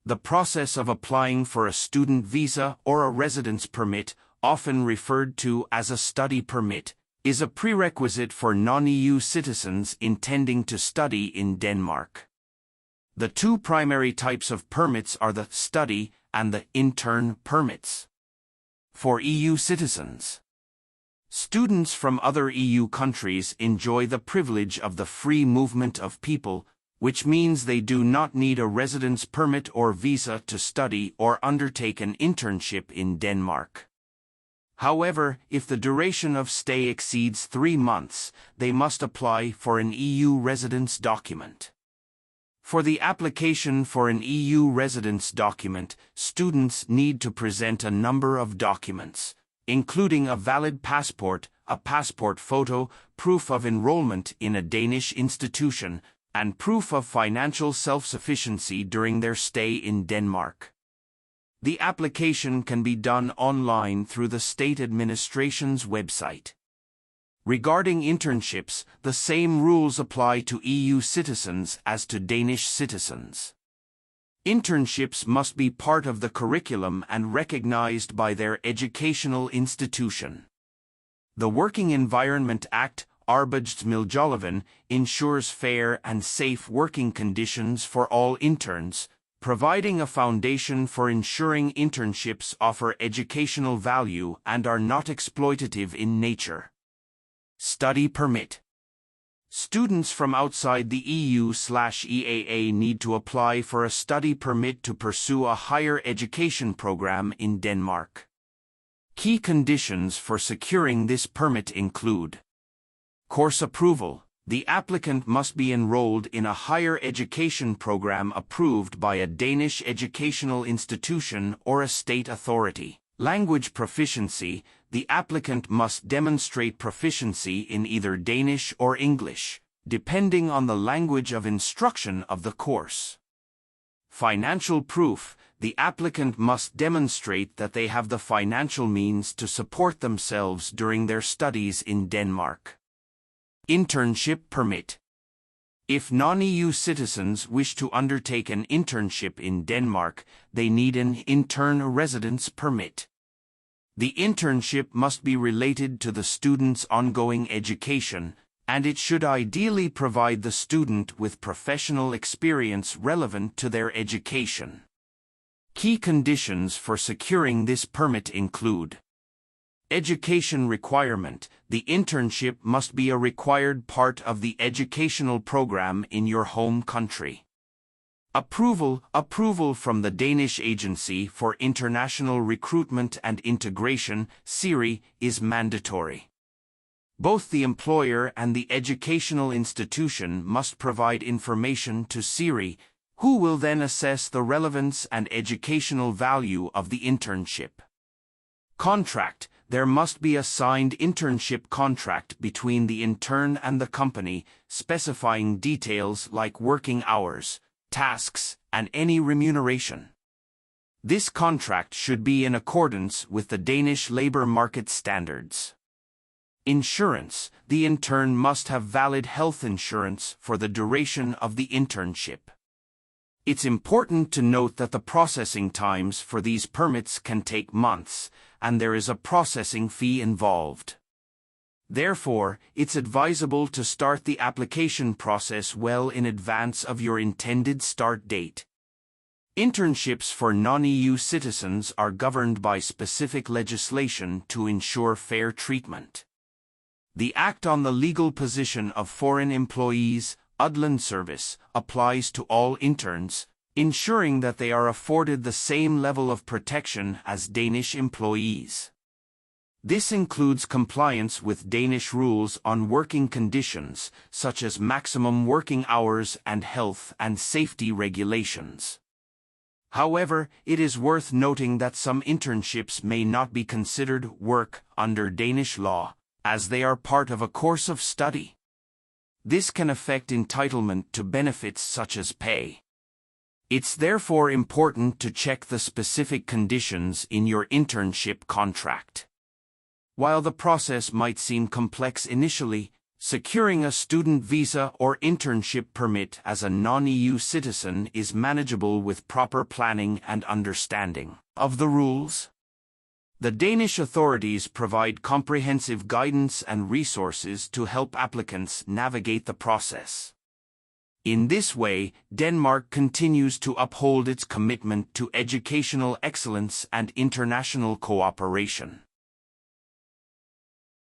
The process of applying for a student visa or a residence permit, often referred to as a study permit, is a prerequisite for non-EU citizens intending to study in Denmark. The two primary types of permits are the study and the intern permits. For EU citizens, students from other EU countries enjoy the privilege of the free movement of people, which means they do not need a residence permit or visa to study or undertake an internship in Denmark. However, if the duration of stay exceeds 3 months, they must apply for an EU residence document. For the application for an EU residence document, students need to present a number of documents, including a valid passport, a passport photo, proof of enrollment in a Danish institution, and proof of financial self-sufficiency during their stay in Denmark. The application can be done online through the state administration's website. Regarding internships, the same rules apply to EU citizens as to Danish citizens. Internships must be part of the curriculum and recognized by their educational institution. The Working Environment Act, Arbejdsmiljøloven, ensures fair and safe working conditions for all interns, providing a foundation for ensuring internships offer educational value and are not exploitative in nature. Study permit. Students from outside the EU/EAA need to apply for a study permit to pursue a higher education program in Denmark. Key conditions for securing this permit include: course approval. The applicant must be enrolled in a higher education program approved by a Danish educational institution or a state authority. Language proficiency. The applicant must demonstrate proficiency in either Danish or English, depending on the language of instruction of the course. Financial proof. The applicant must demonstrate that they have the financial means to support themselves during their studies in Denmark. Internship permit. If non-EU citizens wish to undertake an internship in Denmark, they need an intern residence permit. The internship must be related to the student's ongoing education, and it should ideally provide the student with professional experience relevant to their education. Key conditions for securing this permit include: education requirement. The internship must be a required part of the educational program in your home country. Approval from the Danish Agency for International Recruitment and Integration, SIRI, is mandatory. Both the employer and the educational institution must provide information to SIRI, who will then assess the relevance and educational value of the internship. Contract. There must be a signed internship contract between the intern and the company, specifying details like working hours, tasks, and any remuneration. This contract should be in accordance with the Danish labor market standards. Insurance. The intern must have valid health insurance for the duration of the internship. It's important to note that the processing times for these permits can take months, and there is a processing fee involved. Therefore, it's advisable to start the application process well in advance of your intended start date. Internships for non-EU citizens are governed by specific legislation to ensure fair treatment. The Act on the Legal Position of Foreign Employees, Udlandsservice, applies to all interns, ensuring that they are afforded the same level of protection as Danish employees. This includes compliance with Danish rules on working conditions, such as maximum working hours and health and safety regulations. However, it is worth noting that some internships may not be considered work under Danish law, as they are part of a course of study. This can affect entitlement to benefits such as pay. It's therefore important to check the specific conditions in your internship contract. While the process might seem complex initially, Securing a student visa or internship permit as a non-EU citizen is manageable with proper planning and understanding of the rules. The Danish authorities provide comprehensive guidance and resources to help applicants navigate the process. In this way, Denmark continues to uphold its commitment to educational excellence and international cooperation.